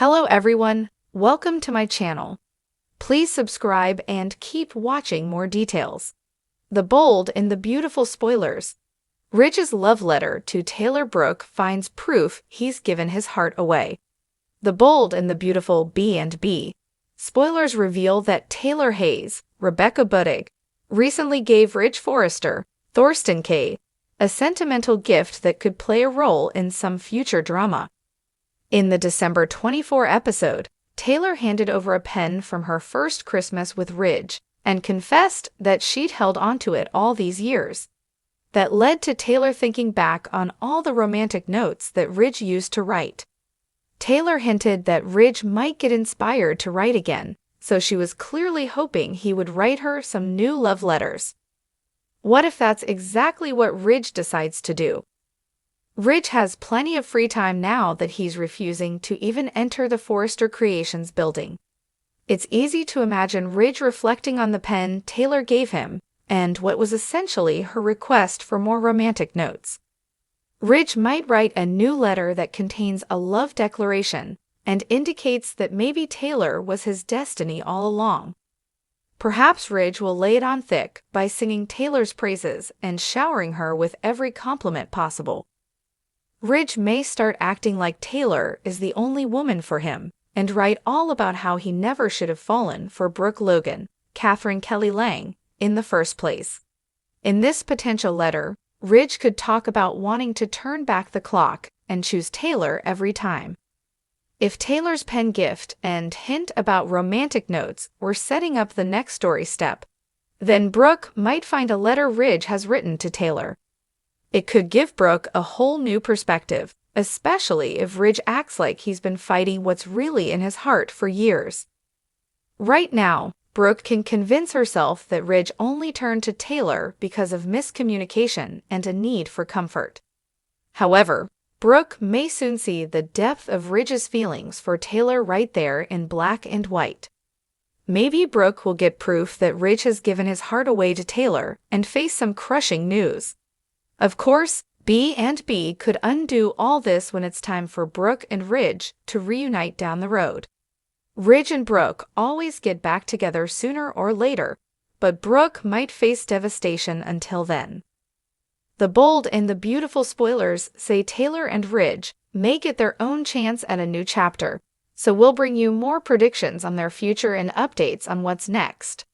Hello everyone, welcome to my channel. Please subscribe and keep watching more details. The bold and the beautiful spoilers. Ridge's love letter to Taylor Brooke finds proof he's given his heart away. The bold and the beautiful B&B. Spoilers reveal that Taylor Hayes, Rebecca Budig, recently gave Ridge Forrester, Thorsten Kaye, a sentimental gift that could play a role in some future drama. In the December 24 episode, Taylor handed over a pen from her first Christmas with Ridge and confessed that she'd held onto it all these years. That led to Taylor thinking back on all the romantic notes that Ridge used to write. Taylor hinted that Ridge might get inspired to write again, so she was clearly hoping he would write her some new love letters. What if that's exactly what Ridge decides to do? Ridge has plenty of free time now that he's refusing to even enter the Forrester Creations building. It's easy to imagine Ridge reflecting on the pen Taylor gave him and what was essentially her request for more romantic notes. Ridge might write a new letter that contains a love declaration and indicates that maybe Taylor was his destiny all along. Perhaps Ridge will lay it on thick by singing Taylor's praises and showering her with every compliment possible. Ridge may start acting like Taylor is the only woman for him and write all about how he never should have fallen for Brooke Logan, Catherine Kelly Lang, in the first place. In this potential letter, Ridge could talk about wanting to turn back the clock and choose Taylor every time. If Taylor's pen gift and hint about romantic notes were setting up the next story step, then Brooke might find a letter Ridge has written to Taylor. It could give Brooke a whole new perspective, especially if Ridge acts like he's been fighting what's really in his heart for years. Right now, Brooke can convince herself that Ridge only turned to Taylor because of miscommunication and a need for comfort. However, Brooke may soon see the depth of Ridge's feelings for Taylor right there in black and white. Maybe Brooke will get proof that Ridge has given his heart away to Taylor and face some crushing news. Of course, B&B could undo all this when it's time for Brooke and Ridge to reunite down the road. Ridge and Brooke always get back together sooner or later, but Brooke might face devastation until then. The bold and the beautiful spoilers say Taylor and Ridge may get their own chance at a new chapter, so we'll bring you more predictions on their future and updates on what's next.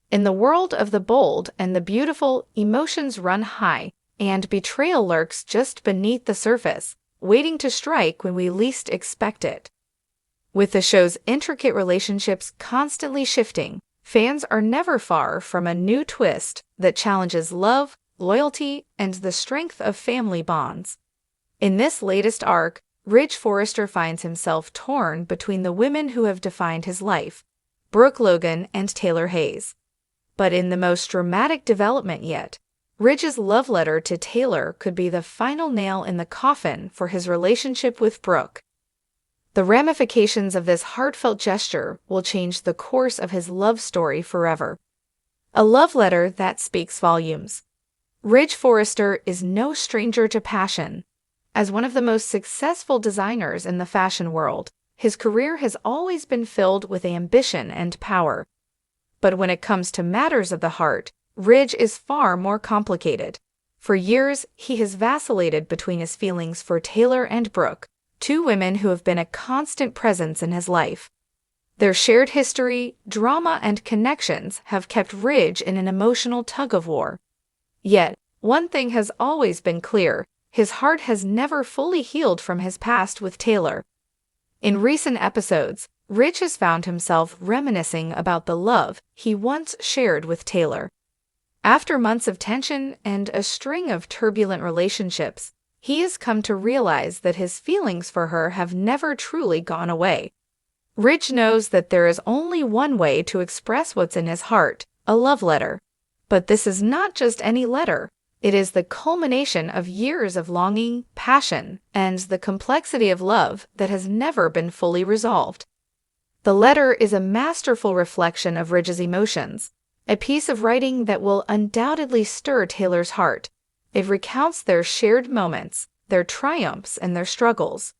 In the world of the bold and the beautiful, emotions run high, and betrayal lurks just beneath the surface, waiting to strike when we least expect it. With the show's intricate relationships constantly shifting, fans are never far from a new twist that challenges love, loyalty, and the strength of family bonds. In this latest arc, Ridge Forrester finds himself torn between the women who have defined his life, Brooke Logan and Taylor Hayes. But in the most dramatic development yet, Ridge's love letter to Taylor could be the final nail in the coffin for his relationship with Brooke. The ramifications of this heartfelt gesture will change the course of his love story forever. A love letter that speaks volumes. Ridge Forrester is no stranger to passion. As one of the most successful designers in the fashion world, his career has always been filled with ambition and power. But when it comes to matters of the heart, Ridge is far more complicated. For years, he has vacillated between his feelings for Taylor and Brooke, two women who have been a constant presence in his life. Their shared history, drama, and connections have kept Ridge in an emotional tug-of-war. Yet, one thing has always been clear: his heart has never fully healed from his past with Taylor. In recent episodes, Ridge has found himself reminiscing about the love he once shared with Taylor. After months of tension and a string of turbulent relationships, he has come to realize that his feelings for her have never truly gone away. Ridge knows that there is only one way to express what's in his heart: a love letter. But this is not just any letter. It is the culmination of years of longing, passion, and the complexity of love that has never been fully resolved. The letter is a masterful reflection of Ridge's emotions, a piece of writing that will undoubtedly stir Taylor's heart. It recounts their shared moments, their triumphs, and their struggles.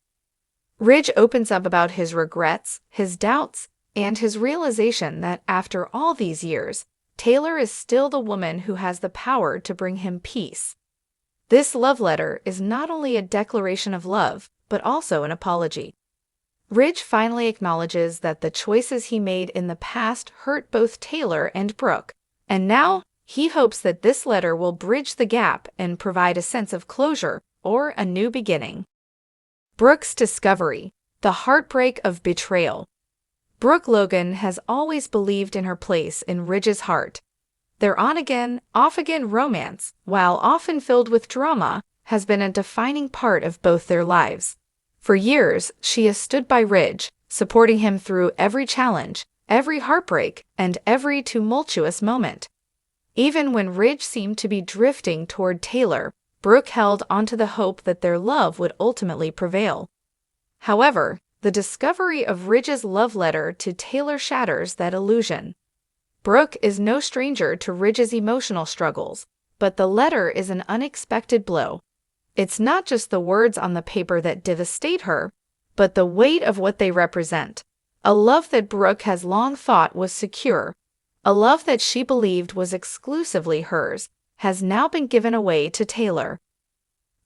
Ridge opens up about his regrets, his doubts, and his realization that after all these years, Taylor is still the woman who has the power to bring him peace. This love letter is not only a declaration of love, but also an apology. Ridge finally acknowledges that the choices he made in the past hurt both Taylor and Brooke, and now he hopes that this letter will bridge the gap and provide a sense of closure or a new beginning. Brooke's discovery, the heartbreak of betrayal. Brooke Logan has always believed in her place in Ridge's heart. Their on-again, off-again romance, while often filled with drama, has been a defining part of both their lives. For years, she has stood by Ridge, supporting him through every challenge, every heartbreak, and every tumultuous moment. Even when Ridge seemed to be drifting toward Taylor, Brooke held onto the hope that their love would ultimately prevail. However, the discovery of Ridge's love letter to Taylor shatters that illusion. Brooke is no stranger to Ridge's emotional struggles, but the letter is an unexpected blow. It's not just the words on the paper that devastate her, but the weight of what they represent. A love that Brooke has long thought was secure, a love that she believed was exclusively hers, has now been given away to Taylor.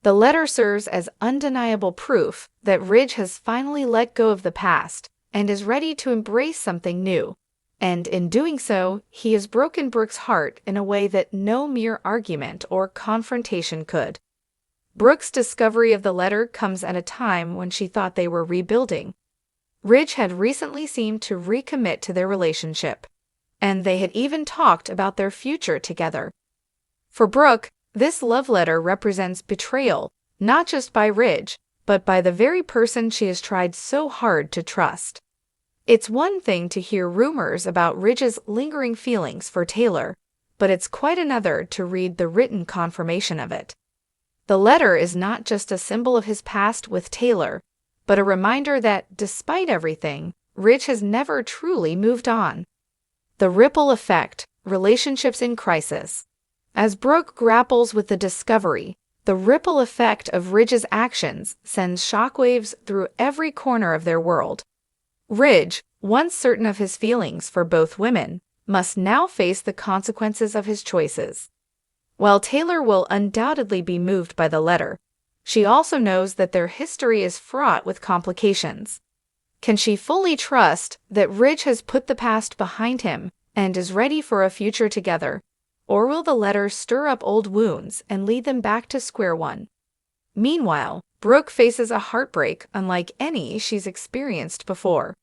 The letter serves as undeniable proof that Ridge has finally let go of the past and is ready to embrace something new. And in doing so, he has broken Brooke's heart in a way that no mere argument or confrontation could. Brooke's discovery of the letter comes at a time when she thought they were rebuilding. Ridge had recently seemed to recommit to their relationship, and they had even talked about their future together. For Brooke, this love letter represents betrayal, not just by Ridge, but by the very person she has tried so hard to trust. It's one thing to hear rumors about Ridge's lingering feelings for Taylor, but it's quite another to read the written confirmation of it. The letter is not just a symbol of his past with Taylor, but a reminder that, despite everything, Ridge has never truly moved on. The ripple effect, relationships in crisis. As Brooke grapples with the discovery, the ripple effect of Ridge's actions sends shockwaves through every corner of their world. Ridge, once certain of his feelings for both women, must now face the consequences of his choices. While Taylor will undoubtedly be moved by the letter, she also knows that their history is fraught with complications. Can she fully trust that Ridge has put the past behind him and is ready for a future together? Or will the letter stir up old wounds and lead them back to square one? Meanwhile, Brooke faces a heartbreak unlike any she's experienced before.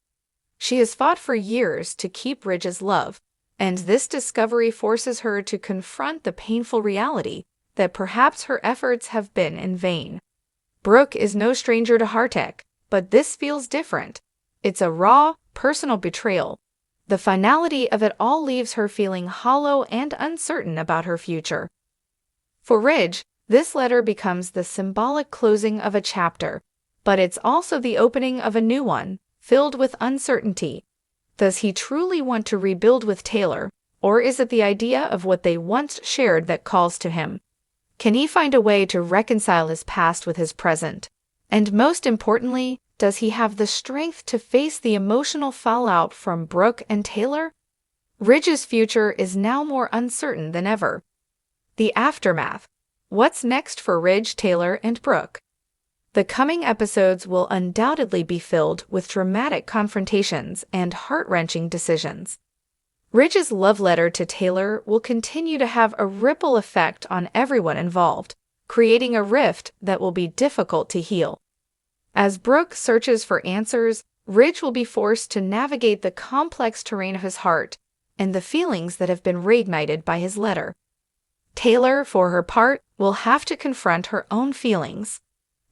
She has fought for years to keep Ridge's love, and this discovery forces her to confront the painful reality that perhaps her efforts have been in vain. Brooke is no stranger to heartache, but this feels different. It's a raw, personal betrayal. The finality of it all leaves her feeling hollow and uncertain about her future. For Ridge, this letter becomes the symbolic closing of a chapter, but it's also the opening of a new one, filled with uncertainty. Does he truly want to rebuild with Taylor, or is it the idea of what they once shared that calls to him? Can he find a way to reconcile his past with his present? And most importantly, does he have the strength to face the emotional fallout from Brooke and Taylor? Ridge's future is now more uncertain than ever. The aftermath. What's next for Ridge, Taylor, and Brooke? The coming episodes will undoubtedly be filled with dramatic confrontations and heart-wrenching decisions. Ridge's love letter to Taylor will continue to have a ripple effect on everyone involved, creating a rift that will be difficult to heal. As Brooke searches for answers, Ridge will be forced to navigate the complex terrain of his heart and the feelings that have been reignited by his letter. Taylor, for her part, will have to confront her own feelings.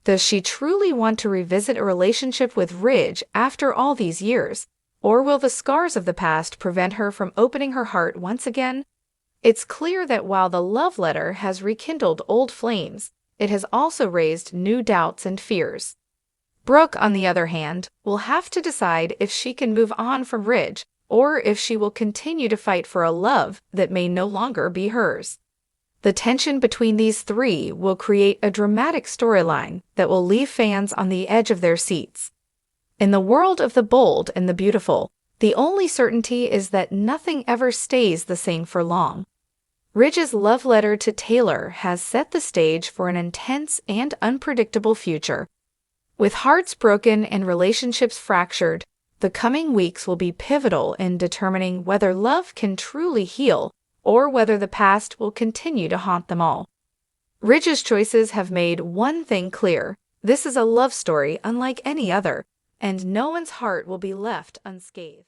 Does she truly want to revisit a relationship with Ridge after all these years, or will the scars of the past prevent her from opening her heart once again? It's clear that while the love letter has rekindled old flames, it has also raised new doubts and fears. Brooke, on the other hand, will have to decide if she can move on from Ridge or if she will continue to fight for a love that may no longer be hers. The tension between these three will create a dramatic storyline that will leave fans on the edge of their seats. In the world of the bold and the beautiful, the only certainty is that nothing ever stays the same for long. Ridge's love letter to Taylor has set the stage for an intense and unpredictable future. With hearts broken and relationships fractured, the coming weeks will be pivotal in determining whether love can truly heal or whether the past will continue to haunt them all. Ridge's choices have made one thing clear: this is a love story unlike any other, and no one's heart will be left unscathed.